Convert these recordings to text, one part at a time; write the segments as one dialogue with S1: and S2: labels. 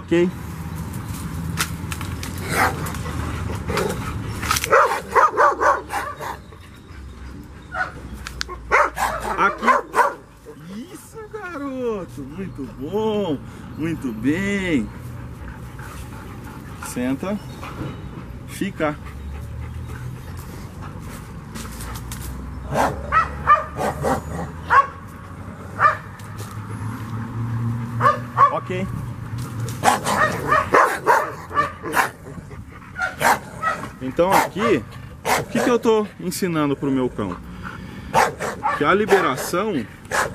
S1: Ok? Aqui. Isso, garoto. Muito bom. Muito bem. Senta. Fica. Ok. Então aqui, o que eu estou ensinando para o meu cão? Que a liberação,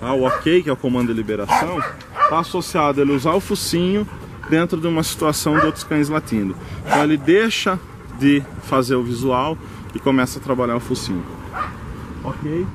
S1: o ok, que é o comando de liberação, está associado a ele usar o focinho dentro de uma situação de outros cães latindo. Então ele deixa de fazer o visual e começa a trabalhar o focinho. Ok?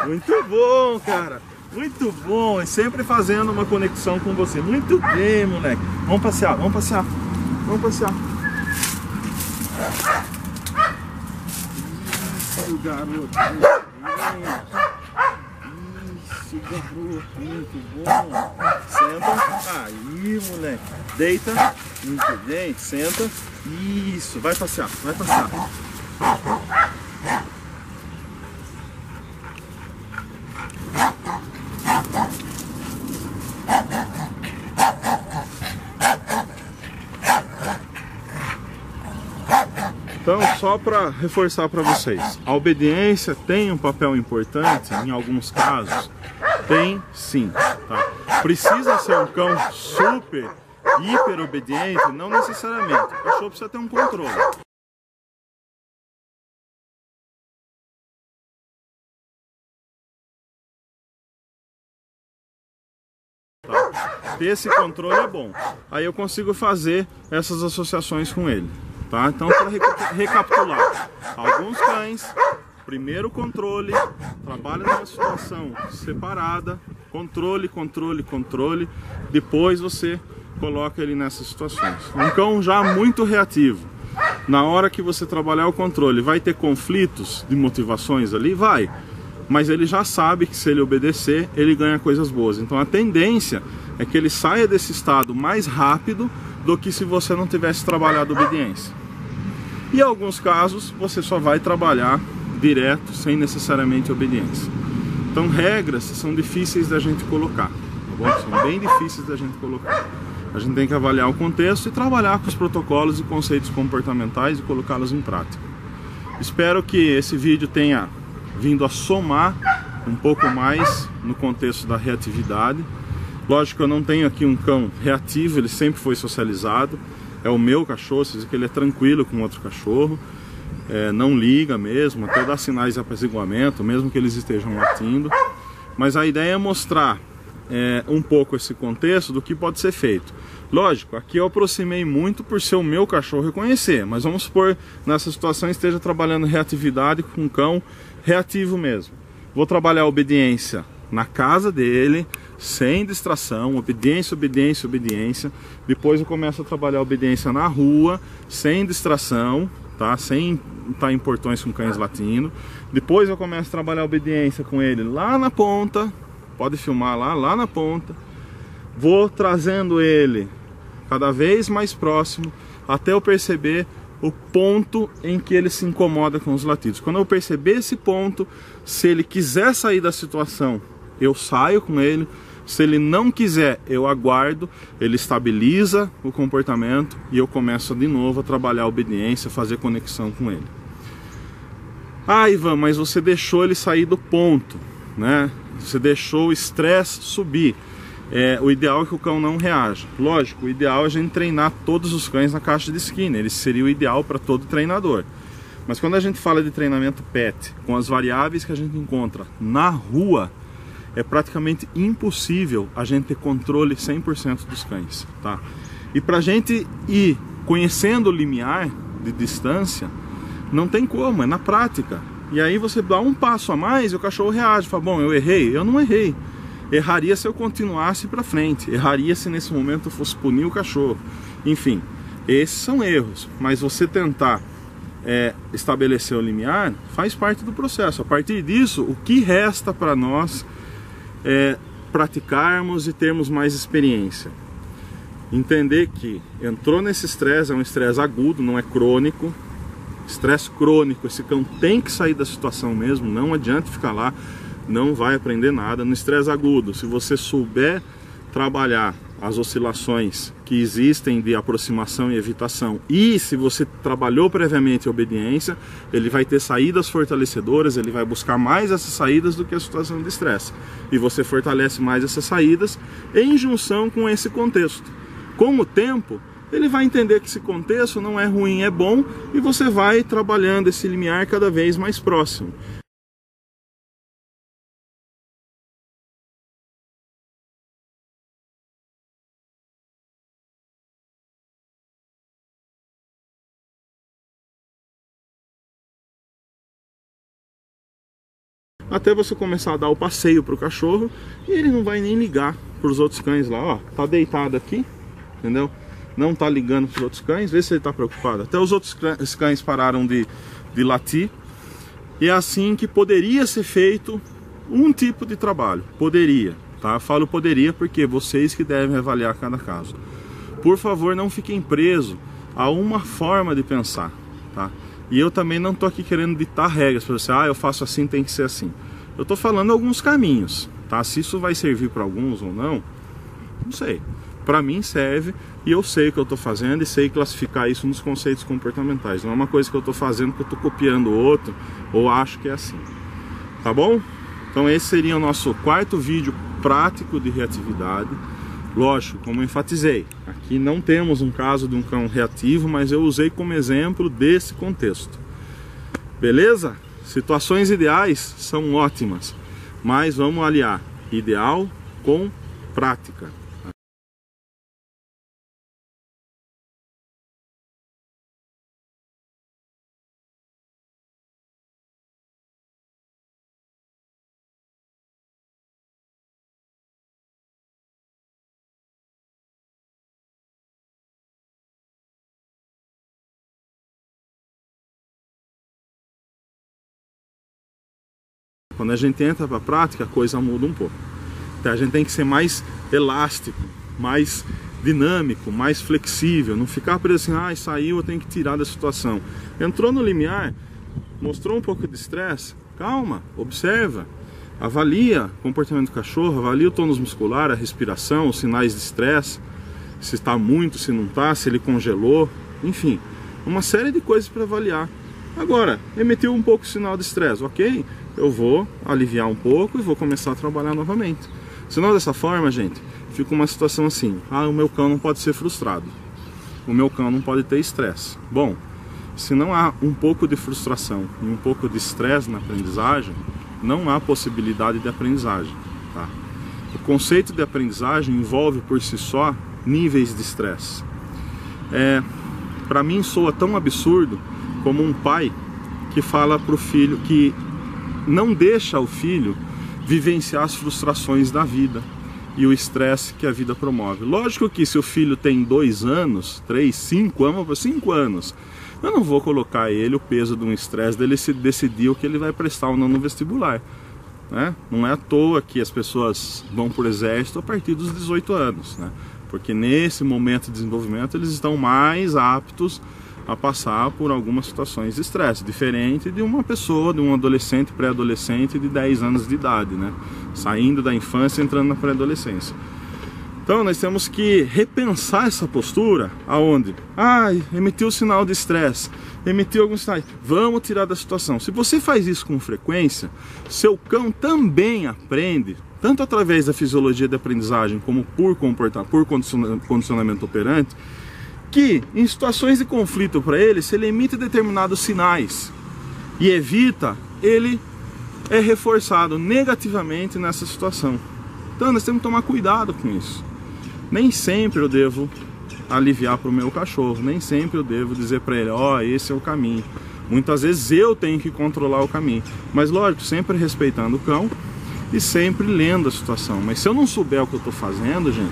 S1: Muito bom, cara. Muito bom. E sempre fazendo uma conexão com você. Muito bem, moleque. Vamos passear, vamos passear. Vamos passear. Isso, garoto. Isso, garoto. Muito bom. Senta. Aí, moleque. Deita. Muito bem. Senta. Isso. Vai passear, vai passear. Então, só para reforçar para vocês, a obediência tem um papel importante em alguns casos? Tem sim, tá? Precisa ser um cão super, hiper obediente? Não necessariamente, o cachorro precisa ter um controle. Tá? Ter esse controle é bom, aí eu consigo fazer essas associações com ele. Tá? Então, para recapitular, alguns cães, primeiro controle, trabalha numa situação separada, controle, controle, controle, depois você coloca ele nessas situações. Um cão já muito reativo, na hora que você trabalhar o controle, vai ter conflitos de motivações ali? Vai, mas ele já sabe que se ele obedecer, ele ganha coisas boas. Então a tendência é que ele saia desse estado mais rápido do que se você não tivesse trabalhado obediência. E em alguns casos você só vai trabalhar direto, sem necessariamente obediência. Então regras são difíceis da gente colocar, tá bom? São bem difíceis da gente colocar. A gente tem que avaliar o contexto e trabalhar com os protocolos e conceitos comportamentais e colocá-los em prática. Espero que esse vídeo tenha vindo a somar um pouco mais no contexto da reatividade. Lógico que eu não tenho aqui um cão reativo, ele sempre foi socializado. É o meu cachorro, vocês veem que ele é tranquilo com outro cachorro. Não liga mesmo, até dá sinais de apaziguamento, mesmo que eles estejam latindo. Mas a ideia é mostrar um pouco esse contexto do que pode ser feito. Lógico, aqui eu aproximei muito por ser o meu cachorro reconhecer, mas vamos supor nessa situação esteja trabalhando reatividade com um cão reativo mesmo. Vou trabalhar a obediência na casa dele, sem distração, obediência, obediência, obediência. Depois eu começo a trabalhar a obediência na rua, sem distração, tá? Sem estar em portões com cães latindo. Depois eu começo a trabalhar a obediência com ele lá na ponta, pode filmar lá na ponta. Vou trazendo ele cada vez mais próximo, até eu perceber o ponto em que ele se incomoda com os latidos. Quando eu perceber esse ponto, se ele quiser sair da situação, eu saio com ele. Se ele não quiser, eu aguardo, ele estabiliza o comportamento e eu começo de novo a trabalhar a obediência, fazer conexão com ele. Ah, Ivan, mas você deixou ele sair do ponto, né? Você deixou o estresse subir. O ideal é que o cão não reaja. Lógico, o ideal é a gente treinar todos os cães na caixa de Skinner. Ele seria o ideal para todo treinador. Mas quando a gente fala de treinamento pet, com as variáveis que a gente encontra na rua, é praticamente impossível a gente ter controle 100% dos cães, tá? E pra gente ir conhecendo o limiar de distância, não tem como, é na prática. E aí você dá um passo a mais e o cachorro reage, fala, bom, eu errei. Eu não errei. Erraria se eu continuasse para frente, erraria se nesse momento eu fosse punir o cachorro. Enfim, esses são erros, mas você tentar estabelecer o limiar faz parte do processo. A partir disso, o que resta para nós praticarmos e termos mais experiência? Entender que entrou nesse estresse, é um estresse agudo, não é crônico. Estresse crônico, esse cão tem que sair da situação mesmo, não adianta ficar lá, não vai aprender nada. No estresse agudo, se você souber trabalhar as oscilações que existem de aproximação e evitação, e se você trabalhou previamente a obediência, ele vai ter saídas fortalecedoras, ele vai buscar mais essas saídas do que a situação de estresse. E você fortalece mais essas saídas em junção com esse contexto. Com o tempo, ele vai entender que esse contexto não é ruim, é bom, e você vai trabalhando esse limiar cada vez mais próximo. Até você começar a dar o passeio para o cachorro e ele não vai nem ligar para os outros cães lá, ó, tá deitado aqui, entendeu? Não tá ligando para os outros cães, vê se ele tá preocupado. Até os outros cães pararam de latir. E é assim que poderia ser feito um tipo de trabalho, poderia, tá? Eu falo poderia porque vocês que devem avaliar cada caso. Por favor, não fiquem presos a uma forma de pensar, tá? E eu também não tô aqui querendo ditar regras para você, eu faço assim, tem que ser assim. Eu tô falando alguns caminhos, tá? Se isso vai servir para alguns ou não sei. Para mim serve e eu sei o que eu tô fazendo e sei classificar isso nos conceitos comportamentais. Não é uma coisa que eu tô fazendo porque eu tô copiando o outro ou acho que é assim. Tá bom? Então esse seria o nosso quarto vídeo prático de reatividade. Lógico, como eu enfatizei, aqui não temos um caso de um cão reativo, mas eu usei como exemplo desse contexto. Beleza? Situações ideais são ótimas, mas vamos aliar ideal com prática. Quando a gente entra para a prática, a coisa muda um pouco. Então a gente tem que ser mais elástico, mais dinâmico, mais flexível. Não ficar preso assim, saiu, eu tenho que tirar da situação. Entrou no limiar, mostrou um pouco de estresse, calma, observa. Avalia o comportamento do cachorro, avalia o tônus muscular, a respiração, os sinais de estresse. Se está muito, se não está, se ele congelou. Enfim, uma série de coisas para avaliar. Agora, emitiu um pouco o sinal de estresse, ok? Eu vou aliviar um pouco e vou começar a trabalhar novamente. Senão dessa forma, gente, fica uma situação assim, o meu cão não pode ser frustrado, o meu cão não pode ter estresse. Bom, se não há um pouco de frustração e um pouco de estresse na aprendizagem, não há possibilidade de aprendizagem, tá? O conceito de aprendizagem envolve por si só níveis de estresse. Para mim soa tão absurdo como um pai que fala para o filho que não deixa o filho vivenciar as frustrações da vida e o estresse que a vida promove. Lógico que se o filho tem 2 anos, 3, 5 anos, eu não vou colocar ele o peso de um estresse dele se decidir o que ele vai prestar ou não no vestibular, né? Não é à toa que as pessoas vão para o exército a partir dos 18 anos, né? Porque nesse momento de desenvolvimento eles estão mais aptos a passar por algumas situações de estresse, diferente de uma pessoa, de um adolescente, pré-adolescente de 10 anos de idade, né? Saindo da infância e entrando na pré-adolescência. Então nós temos que repensar essa postura, aonde? Emitiu o sinal de estresse, emitiu alguns sinais, vamos tirar da situação. Se você faz isso com frequência, seu cão também aprende, tanto através da fisiologia de aprendizagem, como por condicionamento operante, que em situações de conflito para ele, se ele emite determinados sinais e evita, ele é reforçado negativamente nessa situação. Então nós temos que tomar cuidado com isso. Nem sempre eu devo aliviar para o meu cachorro, nem sempre eu devo dizer para ele, esse é o caminho. Muitas vezes eu tenho que controlar o caminho, mas lógico, sempre respeitando o cão e sempre lendo a situação. Mas se eu não souber o que eu estou fazendo, gente,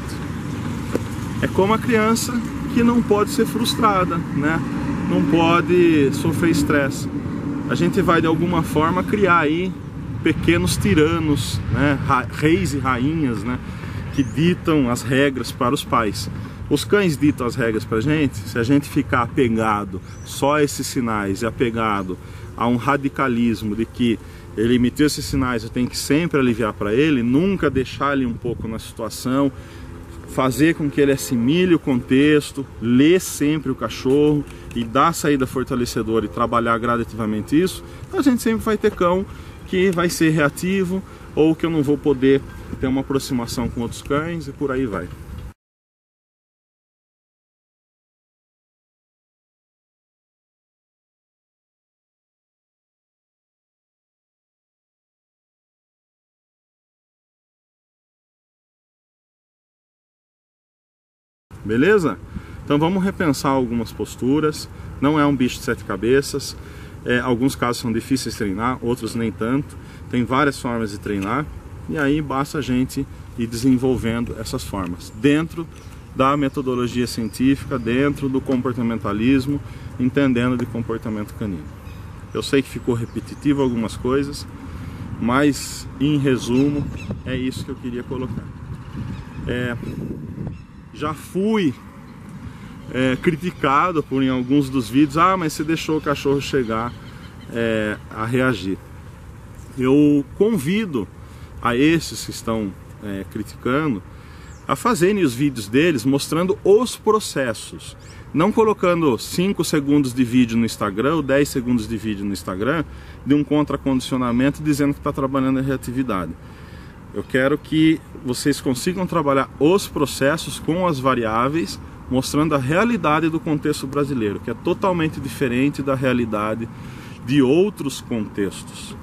S1: é como a criança que não pode ser frustrada, né? Não pode sofrer estresse. A gente vai de alguma forma criar aí pequenos tiranos, né? Reis e rainhas, né? Que ditam as regras para os pais. Os cães ditam as regras para a gente. Se a gente ficar apegado só a esses sinais e apegado a um radicalismo de que ele emitiu esses sinais, eu tenho que sempre aliviar para ele, nunca deixar ele um pouco na situação, fazer com que ele assimile o contexto, ler sempre o cachorro e dar saída fortalecedora e trabalhar gradativamente isso, a gente sempre vai ter cão que vai ser reativo ou que eu não vou poder ter uma aproximação com outros cães e por aí vai. Beleza? Então vamos repensar algumas posturas. Não é um bicho de 7 cabeças. Alguns casos são difíceis de treinar, outros nem tanto. Tem várias formas de treinar. E aí basta a gente ir desenvolvendo essas formas dentro da metodologia científica, dentro do comportamentalismo, entendendo de comportamento canino. Eu sei que ficou repetitivo algumas coisas, mas em resumo é isso que eu queria colocar. Já fui criticado por em alguns dos vídeos, mas você deixou o cachorro chegar a reagir. Eu convido a esses que estão criticando a fazerem os vídeos deles mostrando os processos, não colocando 5 segundos de vídeo no Instagram ou 10 segundos de vídeo no Instagram de um contracondicionamento dizendo que está trabalhando a reatividade. Eu quero que vocês consigam trabalhar os processos com as variáveis, mostrando a realidade do contexto brasileiro, que é totalmente diferente da realidade de outros contextos.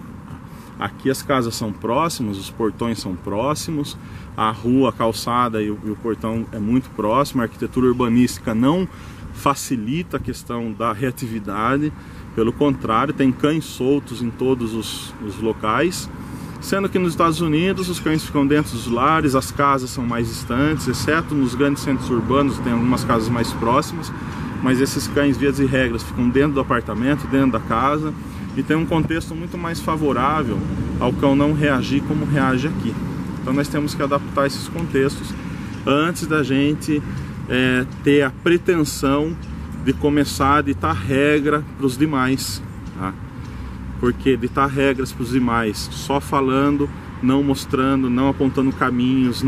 S1: Aqui as casas são próximas, os portões são próximos, a rua, a calçada e o portão é muito próximo, a arquitetura urbanística não facilita a questão da reatividade, pelo contrário, tem cães soltos em todos os locais. Sendo que nos Estados Unidos os cães ficam dentro dos lares, as casas são mais distantes, exceto nos grandes centros urbanos, tem algumas casas mais próximas, mas esses cães, via de regras, ficam dentro do apartamento, dentro da casa, e tem um contexto muito mais favorável ao cão não reagir como reage aqui. Então nós temos que adaptar esses contextos antes da gente ter a pretensão de começar a ditar regra para os demais, tá? Porque ditar regras para os demais só falando, não mostrando, não apontando caminhos,